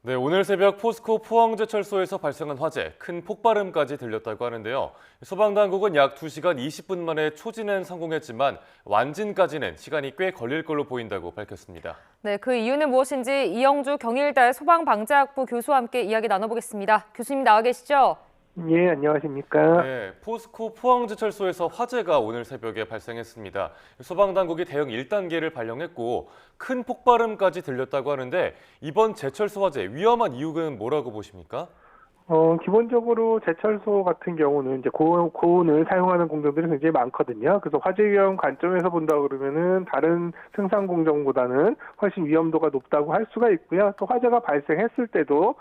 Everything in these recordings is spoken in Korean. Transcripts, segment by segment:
네, 오늘 새벽 포스코 포항제철소에서 발생한 화재, 큰 폭발음까지 들렸다고 하는데요. 소방당국은 약 2시간 20분 만에 초진엔 성공했지만 완진까지는 시간이 꽤 걸릴 걸로 보인다고 밝혔습니다. 네, 그 이유는 무엇인지 이영주 경일대 소방방재학부 교수와 함께 이야기 나눠보겠습니다. 교수님 나와 계시죠? 예, 안녕하십니까. 네, 포스코 포항제철소에서 화재가 오늘 새벽에 발생했습니다. 소방당국이 대응 1단계를 발령했고 큰 폭발음까지 들렸다고 하는데 이번 제철소 화재 위험한 이유는 뭐라고 보십니까? 기본적으로 제철소 같은 경우는 이제 고온을 사용하는 공정들이 굉장히 많거든요. 그래서 화재 위험 관점에서 본다 그러면은 다른 생산 공정보다는 훨씬 위험도가 높다고 할 수가 있고요. 또 화재가 발생했을 때도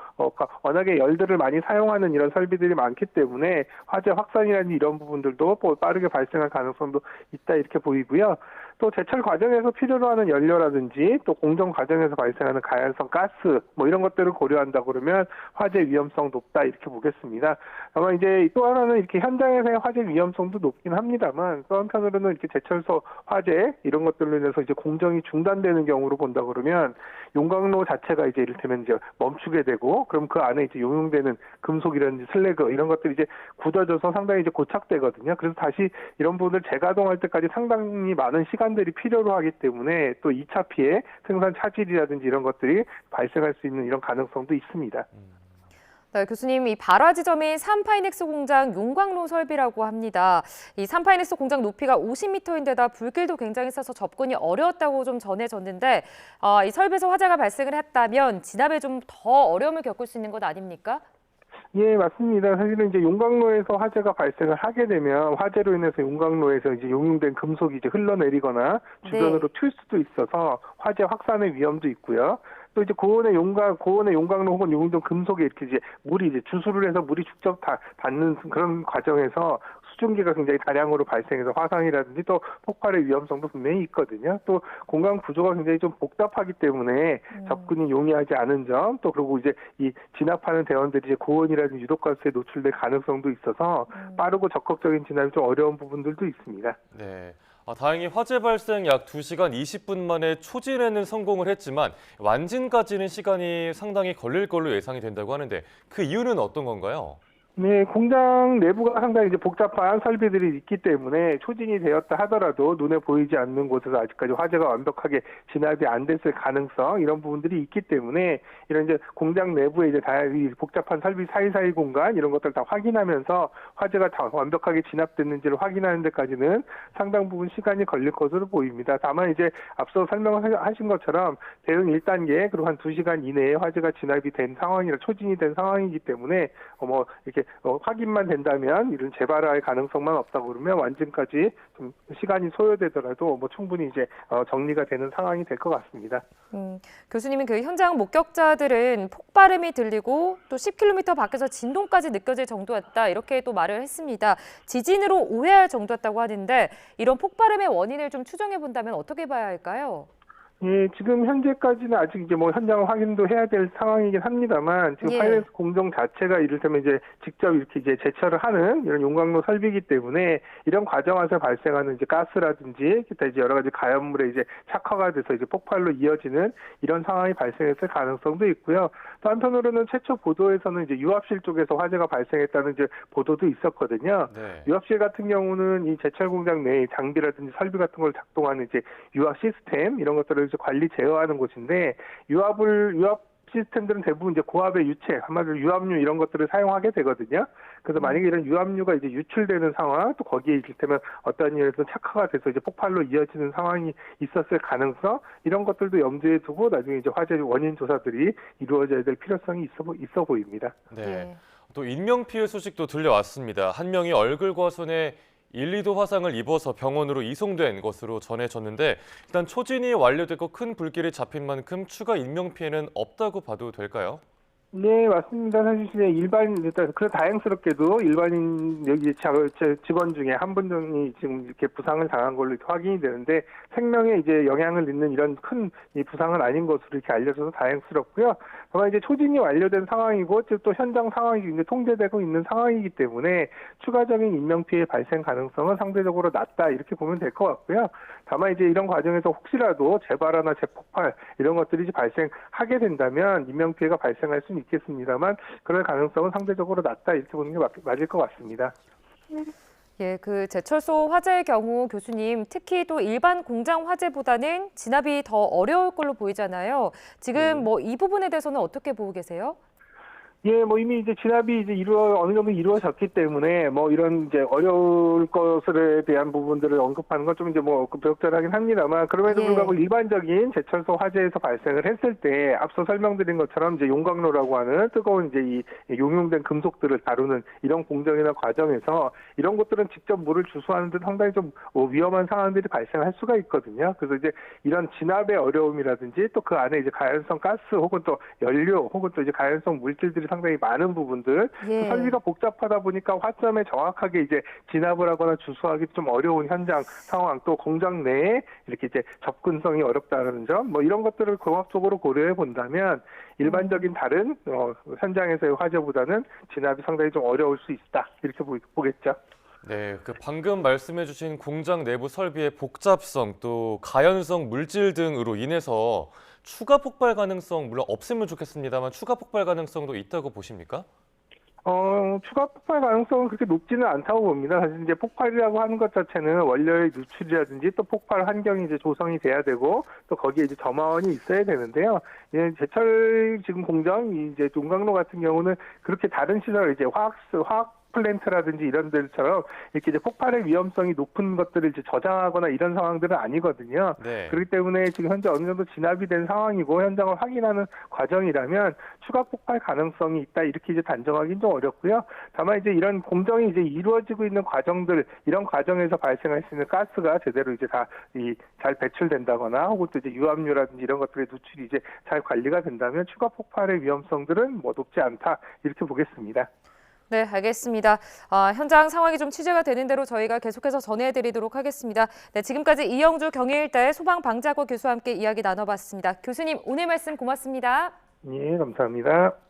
워낙에 열들을 많이 사용하는 이런 설비들이 많기 때문에 화재 확산이라는 이런 부분들도 빠르게 발생할 가능성도 있다 이렇게 보이고요. 또 제철 과정에서 필요로 하는 연료라든지 또 공정 과정에서 발생하는 가연성 가스 이런 것들을 고려한다 그러면 화재 위험성 높다 이렇게 보겠습니다. 다만 이제 또 하나는 이렇게 현장에서의 화재 위험성도 높긴 합니다만 또 한편으로는 이렇게 제철소 화재 이런 것들로 인해서 이제 공정이 중단되는 경우로 본다 그러면 용광로 자체가 이제 이를테면 이제 멈추게 되고 그럼 그 안에 이제 용용되는 금속이라든지 슬래그 이런 것들이 이제 굳어져서 상당히 이제 고착되거든요. 그래서 다시 이런 부분을 재가동할 때까지 상당히 많은 시간들이 필요로 하기 때문에 또 2차 피해, 생산 차질이라든지 이런 것들이 발생할 수 있는 이런 가능성도 있습니다. 네, 교수님, 이 발화 지점인 삼파이넥스 공장 용광로 설비라고 합니다. 이 삼파이넥스 공장 높이가 50m인데다 불길도 굉장히 세서 접근이 어려웠다고 좀 전해졌는데 이 설비에서 화재가 발생을 했다면 진압에 좀 더 어려움을 겪을 수 있는 것 아닙니까? 예, 맞습니다. 사실은 이제 용광로에서 화재가 발생을 하게 되면 화재로 인해서 용광로에서 이제 용융된 금속이 이제 흘러내리거나 주변으로 튈 수도 있어서 화재 확산의 위험도 있고요. 또 이제 고온의 용광로 혹은 용융된 금속에 이렇게 이제 물이 이제 주수를 해서 물이 직접 닿는 그런 과정에서 수증기가 굉장히 다량으로 발생해서 화상이라든지 또 폭발의 위험성도 분명히 있거든요. 또 공간 구조가 굉장히 좀 복잡하기 때문에 접근이 용이하지 않은 점, 또 그리고 이제 이 진압하는 대원들이 이제 고온이라든지 유독가스에 노출될 가능성도 있어서 빠르고 적극적인 진압이 좀 어려운 부분들도 있습니다. 네. 다행히 화재 발생 약 2시간 20분 만에 초진에는 성공을 했지만 완진까지는 시간이 상당히 걸릴 걸로 예상이 된다고 하는데 그 이유는 어떤 건가요? 네, 공장 내부가 상당히 이제 복잡한 설비들이 있기 때문에 초진이 되었다 하더라도 눈에 보이지 않는 곳에서 아직까지 화재가 완벽하게 진압이 안 됐을 가능성 이런 부분들이 있기 때문에 이런 이제 공장 내부에 이제 다양히 복잡한 설비 사이사이 공간 이런 것들 다 확인하면서 화재가 다 완벽하게 진압됐는지를 확인하는 데까지는 상당 부분 시간이 걸릴 것으로 보입니다. 다만 이제 앞서 설명하신 것처럼 대응 1단계 그리고 한 2시간 이내에 화재가 진압이 된 상황이라 초진이 된 상황이기 때문에 이렇게 확인만 된다면 이런 재발할 가능성만 없다고 그러면 완전까지 좀 시간이 소요되더라도 충분히 이제 정리가 되는 상황이 될 것 같습니다. 교수님은 그 현장 목격자들은 폭발음이 들리고 또 10km 밖에서 진동까지 느껴질 정도였다 이렇게 또 말을 했습니다. 지진으로 오해할 정도였다고 하는데 이런 폭발음의 원인을 좀 추정해 본다면 어떻게 봐야 할까요? 예, 지금 현재까지는 아직 이제 현장 확인도 해야 될 상황이긴 합니다만 지금 파이낸스 공정 자체가 이를테면 이제 직접 이렇게 이제 제철을 하는 이런 용광로 설비이기 때문에 이런 과정에서 발생하는 이제 가스라든지 기타 이제 여러 가지 가연물에 이제 착화가 돼서 이제 폭발로 이어지는 이런 상황이 발생했을 가능성도 있고요. 또 한편으로는 최초 보도에서는 이제 유압실 쪽에서 화재가 발생했다는 이제 보도도 있었거든요. 네. 유압실 같은 경우는 이 제철 공장 내의 장비라든지 설비 같은 걸 작동하는 이제 유압 시스템 이런 것들을 관리 제어하는 곳인데 유압 시스템들은 대부분 이제 고압의 유체, 한마디로 유압류 이런 것들을 사용하게 되거든요. 그래서 만약에 이런 유압류가 이제 유출되는 상황, 또 거기에 이를테면 어떤 이유에서 착화가 돼서 이제 폭발로 이어지는 상황이 있었을 가능성 이런 것들도 염두에 두고 나중에 이제 화재 원인 조사들이 이루어져야 될 필요성이 있어 보입니다. 네. 또 인명 피해 소식도 들려왔습니다. 한 명이 얼굴과 손에 1, 2도 화상을 입어서 병원으로 이송된 것으로 전해졌는데 일단 초진이 완료되고 큰 불길이 잡힌 만큼 추가 인명 피해는 없다고 봐도 될까요? 네, 맞습니다. 사실 이제 일단 그 다행스럽게도 일반인 여기 직원 중에 한 분이 지금 이렇게 부상을 당한 걸로 이렇게 확인이 되는데 생명에 이제 영향을 입는 이런 큰 이 부상은 아닌 것으로 이렇게 알려져서 다행스럽고요. 다만 이제 초진이 완료된 상황이고 또 현장 상황이 이제 통제되고 있는 상황이기 때문에 추가적인 인명 피해 발생 가능성은 상대적으로 낮다 이렇게 보면 될 것 같고요. 다만 이제 이런 과정에서 혹시라도 재발화나 재폭발 이런 것들이 이제 발생하게 된다면 인명 피해가 발생할 수는 있겠습니다만 그럴 가능성은 상대적으로 낮다 이렇게 보는 게 맞을 것 같습니다. 예, 그 제철소 화재의 경우 교수님 특히 또 일반 공장 화재보다는 진압이 더 어려울 걸로 보이잖아요. 지금 뭐 이 부분에 대해서는 어떻게 보고 계세요? 예, 뭐 이미 이제 진압이 이제 어느 정도 이루어졌기 때문에 뭐 이런 이제 어려울 것에 대한 부분들을 언급하는 건 좀 이제 뭐 부적절하긴 합니다만 그럼에도 예. 불구하고 일반적인 제철소 화재에서 발생을 했을 때 앞서 설명드린 것처럼 이제 용광로라고 하는 뜨거운 이제 이 용융된 금속들을 다루는 이런 공정이나 과정에서 이런 것들은 직접 물을 주수하는 데 상당히 좀 위험한 상황들이 발생할 수가 있거든요. 그래서 이제 이런 진압의 어려움이라든지 또 그 안에 이제 가연성 가스 혹은 또 연료 혹은 또 이제 가연성 물질들이 상당히 많은 부분들 예. 설비가 복잡하다 보니까 화점에 정확하게 이제 진압을 하거나 주수하기 좀 어려운 현장 상황 또 공장 내에 이렇게 이제 접근성이 어렵다는 점 뭐 이런 것들을 종합적으로 고려해 본다면 일반적인 다른 현장에서의 화재보다는 진압이 상당히 좀 어려울 수 있다 이렇게 보겠죠. 네, 그 방금 말씀해주신 공장 내부 설비의 복잡성 또 가연성 물질 등으로 인해서 추가 폭발 가능성 물론 없으면 좋겠습니다만 추가 폭발 가능성도 있다고 보십니까? 추가 폭발 가능성은 그렇게 높지는 않다고 봅니다. 사실 이제 폭발이라고 하는 것 자체는 원료의 누출이라든지 또 폭발 환경이 이제 조성이 돼야 되고 또 거기에 이제 점화원이 있어야 되는데요. 예, 제철 지금 공장 이제 용광로 같은 경우는 그렇게 다른 시설 이제 화학 플랜트라든지 이런 데처럼 이렇게 이제 폭발의 위험성이 높은 것들을 이제 저장하거나 이런 상황들은 아니거든요. 네. 그렇기 때문에 지금 현재 어느 정도 진압이 된 상황이고 현장을 확인하는 과정이라면 추가 폭발 가능성이 있다 이렇게 이제 단정하기는 좀 어렵고요. 다만 이제 이런 공정이 이제 이루어지고 있는 과정들 이런 과정에서 발생할 수 있는 가스가 제대로 이제 다 잘 배출된다거나 혹은 또 이제 유압류라든지 이런 것들의 누출이 이제 잘 관리가 된다면 추가 폭발의 위험성들은 뭐 높지 않다 이렇게 보겠습니다. 네, 알겠습니다. 현장 상황이 좀 취재가 되는 대로 저희가 계속해서 전해드리도록 하겠습니다. 네, 지금까지 이영주 경희일대 소방방재학과 교수와 함께 이야기 나눠봤습니다. 교수님, 오늘 말씀 고맙습니다. 예, 감사합니다.